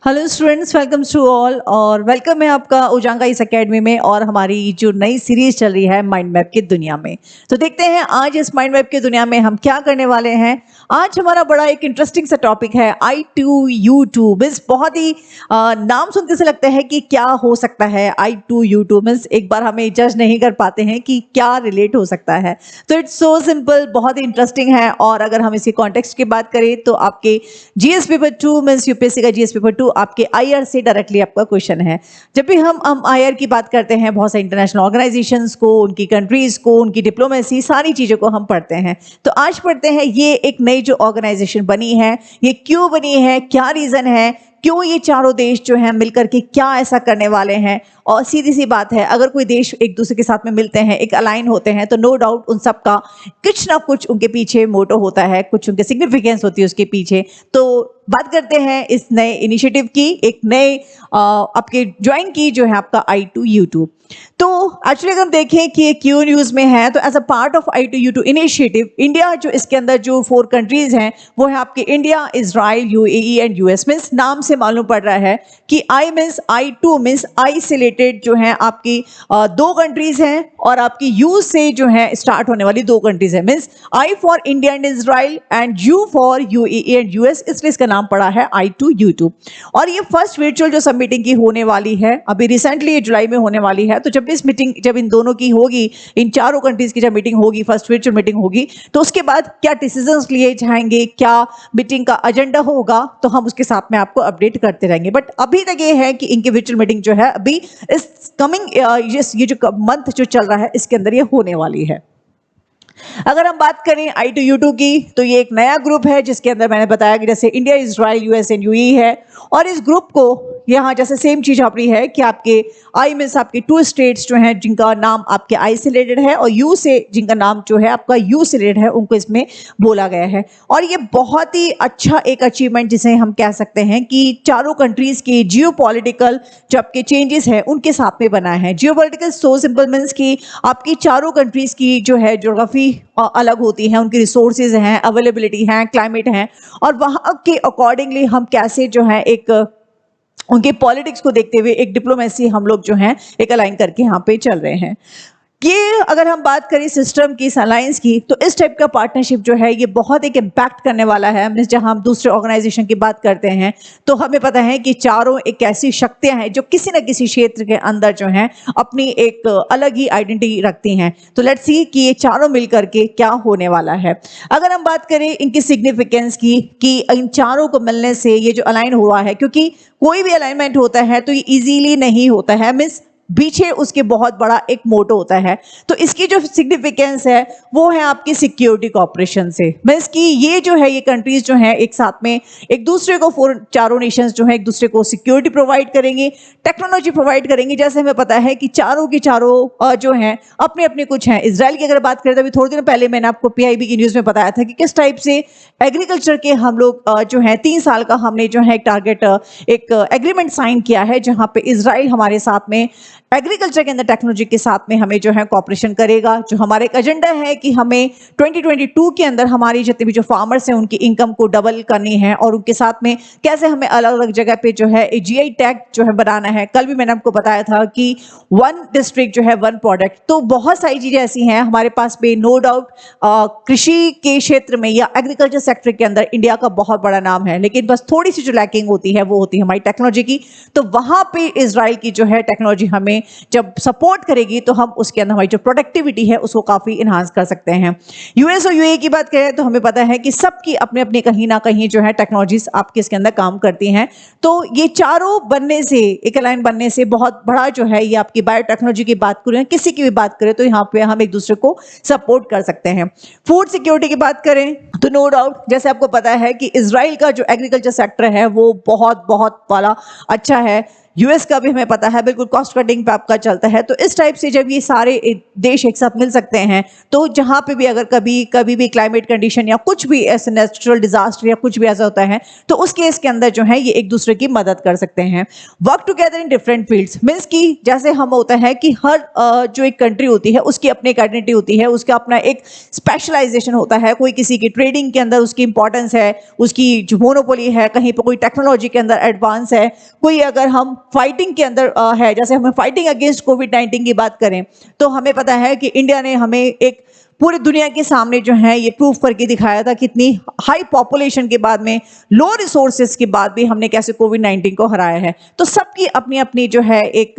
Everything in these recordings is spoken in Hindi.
Hello students, welcome to all और वेलकम है आपका उजांगा इस एकेडमी में और हमारी जो नई सीरीज चल रही है माइंड मैप की दुनिया में। तो देखते हैं आज इस माइंड मैप की दुनिया में हम क्या करने वाले हैं। आज हमारा बड़ा एक इंटरेस्टिंग सा टॉपिक है I2U2। मीन्स बहुत ही नाम सुनते से लगता है कि क्या हो सकता है I2U2। मीन्स एक बार हमें जज नहीं कर पाते हैं कि क्या रिलेट हो सकता है। तो इट्स सो सिंपल, बहुत ही इंटरेस्टिंग है। और अगर हम इसकी कॉन्टेक्स्ट की बात करें तो आपके जीएस पेपर 2 मीन्स यूपीएससी का जीएस पेपर 2 आपके आईआर से डायरेक्टली आपका क्वेश्चन है। जब भी हम आईआर की बात करते हैं, बहुत सारे इंटरनेशनल ऑर्गेनाइजेशंस को, उनकी कंट्रीज को, उनकी डिप्लोमेसी, सारी चीज़ों को हम पढ़ते हैं। तो आज पढ़ते हैं ये एक नई जो ऑर्गेनाइजेशन बनी है, ये क्यों बनी है, क्या रीज़न है, क्यों ये चारों देश जो हैं मिलकर के क्या ऐसा करने वाले हैं। और सीधी सी बात है, अगर कोई देश एक दूसरे के साथ में मिलते हैं, एक अलाइन होते हैं, तो नो डाउट उन सब का कुछ ना कुछ उनके पीछे मोटो होता है, कुछ उनके सिग्निफिकेंस होती है उसके पीछे। तो बात करते हैं इस नए इनिशिएटिव की, एक नए आपके ज्वाइन की जो है आपका I2U2। तो एक्चुअली अगर हम देखें कि ये क्यों न्यूज़ में है, तो as a part of I2U2 initiative, India जो इसके अंदर जो 4 कंट्रीज हैं वो है आपके India, Israel, UAE and US. Means नाम से मालूम पड़ रहा है कि I means I2 means I से रिलेटेड जो है आपकी 2 कंट्रीज हैं और आपकी यू से जो है स्टार्ट होने वाली 2 कंट्रीज है। Means I for India and Israel and you for UAE and US, इसलिए इसका नाम पड़ा है I2U2। और ये फर्स्ट वर्चुअल जो सब मीटिंग की होने वाली है, अभी रिसेंटली ये जुलाई में होने वाली है। तो जब इस मीटिंग, जब इन दोनों की होगी, इन चारों कंट्रीज की जब मीटिंग होगी, फर्स्ट वर्चुअल मीटिंग होगी, तो उसके बाद क्या डिसीजंस लिए जाएंगे, क्या मीटिंग का एजेंडा होगा, तो हम उसके साथ में आपको अपडेट करते रहेंगे। बट अभी तक ये है कि इनकी वर्चुअल मीटिंग जो है अभी इस कमिंग ये जो मंथ जो चल रहा है इसके अंदर ये होने वाली है। अगर हम बात करें I2U2 की, तो ये एक नया ग्रुप है जिसके अंदर मैंने बताया कि जैसे India, Israel, US and UAE है। और इस ग्रुप को यहाँ जैसे सेम चीज अपनी है कि आपके आई मीन्स आपके 2 स्टेट्स जो हैं जिनका नाम आपके आई से रिलेटेड है और यू से जिनका नाम जो है आपका यू से रिलेटेड है, उनको इसमें बोला गया है। और ये बहुत ही अच्छा एक अचीवमेंट जिसे हम कह सकते हैं कि चारों कंट्रीज की जियोपॉलिटिकल जो आपके चेंजेस है उनके साथ में बना है। जियोपॉलिटिकल सो सिंपल मीन्स कि आपकी चारों कंट्रीज की जो है ज्योग्राफी अलग होती है, उनकी रिसोर्सेज हैं, अवेलेबिलिटी हैं, क्लाइमेट हैं, और वहाँ के अकॉर्डिंगली हम कैसे जो है एक उनके पॉलिटिक्स को देखते हुए एक डिप्लोमेसी हम लोग जो हैं एक अलाइन करके यहाँ पे चल रहे हैं। ये अगर हम बात करें सिस्टम की, अलायंस की, तो इस टाइप का पार्टनरशिप जो है ये बहुत एक इम्पैक्ट करने वाला है। मीन्स जहाँ हम दूसरे ऑर्गेनाइजेशन की बात करते हैं तो हमें पता है कि चारों एक ऐसी शक्तियां हैं जो किसी न किसी क्षेत्र के अंदर जो हैं अपनी एक अलग ही आइडेंटिटी रखती हैं। तो लेट्स सी कि ये चारों मिलकर के क्या होने वाला है। अगर हम बात करें इनकी सिग्निफिकेंस की कि इन चारों को मिलने से ये जो अलाइन हुआ है, क्योंकि कोई भी अलाइनमेंट होता है तो ये ईजीली नहीं होता है, मीन्स पीछे उसके बहुत बड़ा एक मोटो होता है। तो इसकी जो सिग्निफिकेंस है वो है आपकी सिक्योरिटी कॉपरेशन से। मीन्स कि ये जो है ये कंट्रीज जो है एक साथ में एक दूसरे को, चारों नेशंस जो है एक दूसरे को सिक्योरिटी प्रोवाइड करेंगे, टेक्नोलॉजी प्रोवाइड करेंगे। जैसे हमें पता है कि चारों की चारों जो हैं अपने अपने कुछ हैं। इसराइल की अगर बात करें तो अभी थोड़े दिन पहले मैंने आपको पीआईबी की न्यूज़ में बताया था कि किस टाइप से एग्रीकल्चर के हम लोग जो है 3 साल का हमने जो है एक टारगेट, एक एग्रीमेंट साइन किया है, जहाँ पे इसराइल हमारे साथ में एग्रीकल्चर के अंदर टेक्नोलॉजी के साथ में हमें जो है कॉपरेशन करेगा। जो हमारा एक एजेंडा है कि हमें 2022 के अंदर हमारी जितने भी जो फार्मर्स हैं उनकी इनकम को डबल करनी है और उनके साथ में कैसे हमें अलग अलग जगह पे जो है जीआई टैग जो है बनाना है। कल भी मैंने आपको बताया था कि 1 डिस्ट्रिक्ट जो है 1 प्रोडक्ट। तो बहुत सारी चीजें ऐसी हैं हमारे पास पे, नो डाउट कृषि के क्षेत्र में या एग्रीकल्चर सेक्टर के अंदर इंडिया का बहुत बड़ा नाम है, लेकिन बस थोड़ी सी जो लैकिंग होती है वो होती है हमारी टेक्नोलॉजी की। तो वहां पे इसराइल की जो है टेक्नोलॉजी हमें जब सपोर्ट करेगी तो हम उसके अंदर हमारी जो प्रोडक्टिविटी है उसको काफी इनहांस कर सकते हैं। यूएस और यूएई की बात करें तो हमें पता है कि सबकी अपने अपने कहीं ना कहीं जो है टेक्नोलॉजीज आपके इसके अंदर काम करती हैं। तो ये चारों बनने से, एक लाइन बनने से बहुत बड़ा जो है ये आपकी बायोटेक्नोलॉजी की बात करें, किसी की भी बात करें, तो यहाँ पे हम एक दूसरे को सपोर्ट कर सकते हैं। फूड सिक्योरिटी की बात करें तो नो डाउट जैसे आपको पता है कि इसराइल का जो एग्रीकल्चर सेक्टर है वो बहुत बहुत वाला अच्छा है। यूएस का भी हमें पता है बिल्कुल कॉस्ट कटिंग पे आपका चलता है। तो इस टाइप से जब ये सारे देश एक साथ मिल सकते हैं, तो जहाँ पे भी अगर कभी कभी भी क्लाइमेट कंडीशन या कुछ भी ऐसे नेचुरल डिजास्टर या कुछ भी ऐसा होता है, तो उस केस के अंदर जो है ये एक दूसरे की मदद कर सकते हैं। Work together in different fields means कि जैसे हम होता है कि हर जो एक कंट्री होती है उसकी अपनी एक आइडेंटिटी होती है, उसका अपना एक स्पेशलाइजेशन होता है। कोई किसी की ट्रेडिंग के अंदर उसकी इंपॉर्टेंस है, उसकी जो मोनोपोली है, कहीं पर कोई टेक्नोलॉजी के अंदर एडवांस है, कोई अगर हम फाइटिंग के अंदर है, जैसे हमें फाइटिंग अगेंस्ट कोविड-19 की बात करें, तो हमें पता है कि इंडिया ने हमें एक पूरी दुनिया के सामने जो है ये प्रूव करके दिखाया था, कितनी हाई पॉपुलेशन के बाद में, लो रिसोर्सेज के बाद भी हमने कैसे कोविड-19 को हराया है। तो सबकी अपनी अपनी जो है एक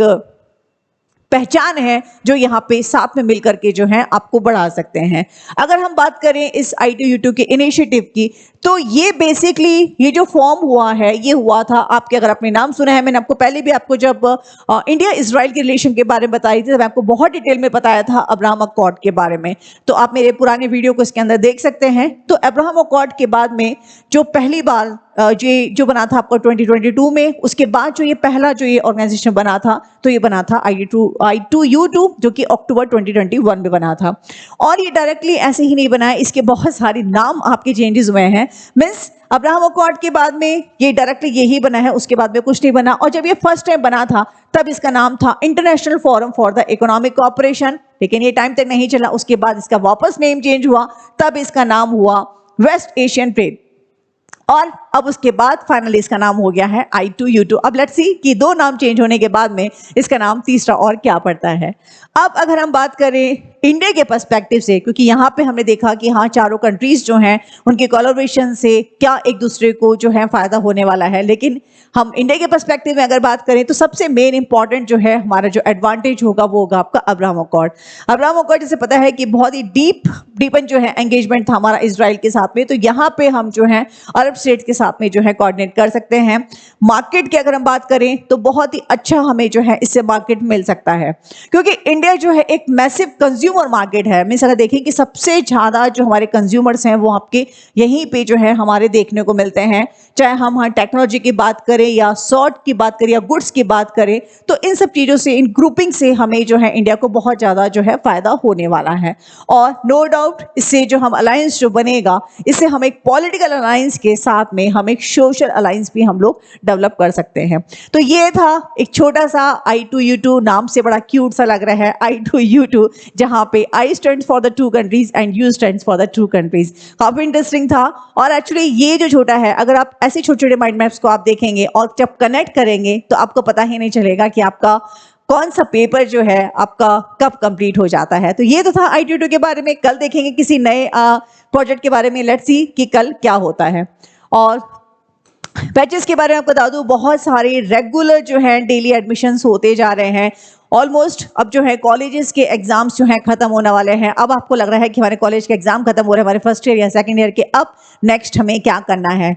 पहचान है, जो यहाँ पे साथ में मिलकर के जो है आपको बढ़ा सकते हैं। अगर हम बात करें इस I2U2 के इनिशिएटिव की, तो ये बेसिकली ये जो फॉर्म हुआ है, ये हुआ था आपके, अगर आपने नाम सुना है, मैंने आपको पहले भी आपको जब इंडिया इजराइल के रिलेशन के बारे में बताई थी, तब आपको बहुत डिटेल में बताया था अब्राहम अकॉर्ड के बारे में। तो आप मेरे पुराने वीडियो को इसके अंदर देख सकते हैं। तो अब्राहम अकॉर्ड के बाद में जो पहली बार ये जो बना था आपका 2022 में, उसके बाद जो ये पहला जो ये ऑर्गेनाइजेशन बना था, तो ये बना था I2U2, जो कि अक्टूबर 2021 में बना था। और ये डायरेक्टली ऐसे ही नहीं बना है, इसके बहुत सारे नाम आपके चेंजेस हुए हैं। मीन्स अब्राहम अकॉर्ड के बाद में ये डायरेक्टली यही बना है, उसके बाद में कुछ नहीं बना। और जब ये फर्स्ट टाइम बना था, तब इसका नाम था international forum for the economic cooperation, लेकिन ये टाइम तक नहीं चला। उसके बाद इसका वापस नेम चेंज हुआ, तब इसका नाम हुआ वेस्ट एशियन ट्रेड, और अब उसके बाद फाइनली इसका नाम हो गया है I2U2। अब लेट्स सी कि दो नाम चेंज होने के बाद में इसका नाम तीसरा और क्या पड़ता है। अब अगर हम बात करें इंडिया के पर्सपेक्टिव से, क्योंकि यहाँ पे हमने देखा कि हाँ, चारों कंट्रीज जो हैं उनके कोलैबोरेशन से क्या एक दूसरे को जो है फायदा होने वाला है, लेकिन हम इंडिया के पर्सपेक्टिव में अगर बात करें, तो सबसे मेन इंपॉर्टेंट जो है हमारा जो एडवांटेज होगा वो होगा आपका अब्राहम अकॉर्ड। अब्राहम अकॉर्ड जैसे पता है कि बहुत ही डीपन जो है एंगेजमेंट था हमारा इजराइल के साथ में, तो यहाँ पे हम जो है अरब स्टेट के साथ में जो है कोऑर्डिनेट कर सकते हैं। मार्केट की अगर हम बात करें, तो बहुत ही अच्छा हमें जो है इससे मार्केट मिल सकता है, क्योंकि इंडिया जो है एक मैसिव कंज्यूमर मार्केट है। मीन्स अगर देखें कि सबसे ज्यादा जो हमारे कंज्यूमर्स हैं वो आपके यहीं पे जो है हमारे देखने को मिलते हैं, चाहे हम टेक्नोलॉजी की बात करें या सॉर्ट की बात करें या गुड्स की बात करें, तो इन सब चीजों से, इन ग्रुपिंग से हमें जो है इंडिया को बहुत ज्यादा जो है फायदा होने वाला है। और नो डाउट इससे जो हम अलायंस जो बनेगा, इससे हम एक पॉलिटिकल अलायंस के साथ में हम एक सोशल अलायंस भी हम लोग डेवलप कर सकते हैं। तो ये था एक छोटा सा I2U2, नाम से बड़ा क्यूट सा लग रहा है I2U2, जहां पे I stands for the two countries and U stands for the two countries. काफी इंटरेस्टिंग था। और एक्चुअली ये जो छोटा है, अगर आप ऐसे छोटे छोटे माइंड मैप्स को आप देखेंगे और जब कनेक्ट करेंगे, तो आपको पता ही नहीं चलेगा कि आपका कौन सा पेपर जो है आपका कब कंप्लीट हो जाता है। तो ये तो था I2U2 के बारे में। कल देखेंगे किसी नए प्रोजेक्ट के बारे में, लेट्स सी कि कल क्या होता है। और बैचेस के बारे में आपको बता दूं, बहुत सारे रेगुलर जो है डेली एडमिशन्स होते जा रहे हैं। ऑलमोस्ट अब जो है कॉलेजेस के एग्जाम्स जो हैं खत्म होने वाले हैं। अब आपको लग रहा है कि हमारे कॉलेज के एग्जाम खत्म हो रहे हैं, हमारे फर्स्ट ईयर या सेकंड ईयर के, अब नेक्स्ट हमें क्या करना है।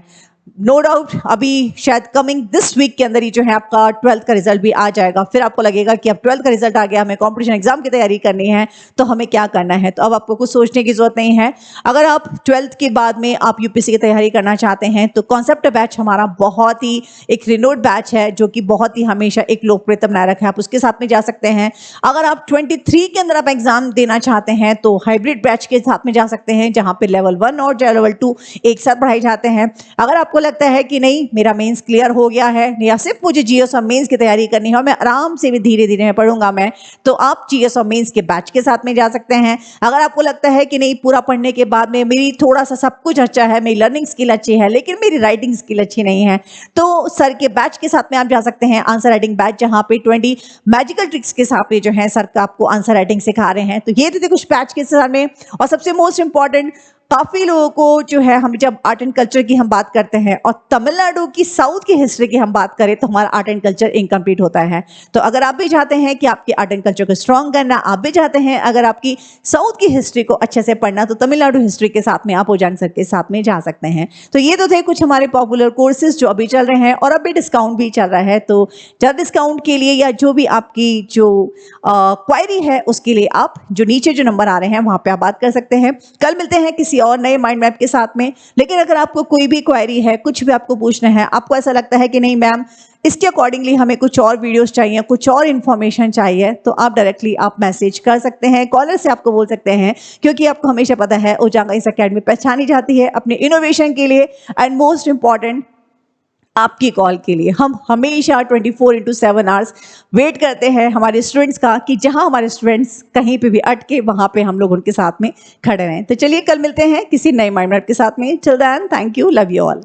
नो डाउट अभी शायद कमिंग दिस वीक के अंदर ही जो है आपका 12th का रिजल्ट भी आ जाएगा। फिर आपको लगेगा कि अब 12th का रिजल्ट आ गया, हमें कॉम्पिटिशन एग्जाम की तैयारी करनी है, तो हमें क्या करना है। तो अब आपको कुछ सोचने की जरूरत नहीं है। अगर आप 12th के बाद में आप यूपीएससी की तैयारी करना चाहते हैं, तो कॉन्सेप्ट बैच हमारा बहुत ही एक रिनोड बैच है, जो कि बहुत ही हमेशा एक लोकप्रियता बनाए रखा है। आप उसके साथ में जा सकते हैं। अगर आप 23 के अंदर आप एग्जाम देना चाहते हैं, तो हाइब्रिड बैच के साथ में जा सकते हैं, जहाँ पे लेवल 1 और लेवल 2 एक साथ पढ़ाए जाते हैं। अगर आपको लगता है कि नहीं मेरा मेंस क्लियर हो गया है, या सिर्फ मुझे जीएस और मेंस की तैयारी करनी है और मैं आराम से भी धीरे धीरे पढ़ूंगा मैं, तो आप जीएस और मेंस के बैच के साथ में जा सकते हैं। अगर आपको लगता है कि नहीं पूरा पढ़ने के बाद में मेरी थोड़ा सा सब कुछ अच्छा है, मेरी लर्निंग स्किल अच्छी है, लेकिन मेरी राइटिंग स्किल अच्छी नहीं है, तो सर के बैच के साथ में आप जा सकते हैं, आंसर राइटिंग बैच, जहाँ पे 20 मैजिकल ट्रिक्स के साथ में जो है सर का आपको आंसर राइटिंग सिखा रहे हैं। तो ये थे कुछ बैच के साथ में। और सबसे मोस्ट इंपॉर्टेंट, काफी लोगों को जो है, हम जब आर्ट एंड कल्चर की हम बात करते हैं और तमिलनाडु की साउथ की हिस्ट्री की हम बात करें, तो हमारा आर्ट एंड कल्चर इनकम्प्लीट होता है। तो अगर आप भी चाहते हैं कि आपके आर्ट एंड कल्चर को स्ट्रॉन्ग करना, आप भी चाहते हैं अगर आपकी साउथ की हिस्ट्री को अच्छे से पढ़ना, तो तमिलनाडु हिस्ट्री के साथ में आप ओजांग सर के साथ में जा सकते हैं। तो ये तो थे कुछ हमारे पॉपुलर कोर्सेज जो अभी चल रहे हैं, और अभी डिस्काउंट भी चल रहा है। तो जब डिस्काउंट के लिए या जो भी आपकी जो क्वायरी है, उसके लिए आप जो नीचे जो नंबर आ रहे हैं वहां पे आप बात कर सकते हैं। कल मिलते हैं किसी किसी और नए माइंड मैप के साथ में। लेकिन अगर आपको कोई भी क्वेरी है, कुछ भी आपको पूछना है, आपको ऐसा लगता है कि नहीं मैम इसके अकॉर्डिंगली हमें कुछ और वीडियोस चाहिए, कुछ और इन्फॉर्मेशन चाहिए, तो आप डायरेक्टली आप मैसेज कर सकते हैं, कॉलर से आपको बोल सकते हैं, क्योंकि आपको हमेशा पता है उजांगा इस अकेडमी पहचानी जाती है अपने इनोवेशन के लिए एंड मोस्ट इंपॉर्टेंट आपकी कॉल के लिए। हम हमेशा 24/7 आवर्स वेट करते हैं हमारे स्टूडेंट्स का कि जहां हमारे स्टूडेंट्स कहीं पे भी अटके वहां पे हम लोग उनके साथ में खड़े रहें। तो चलिए कल मिलते हैं किसी नए माइंड मैप के साथ में। Till then thank you, love you all.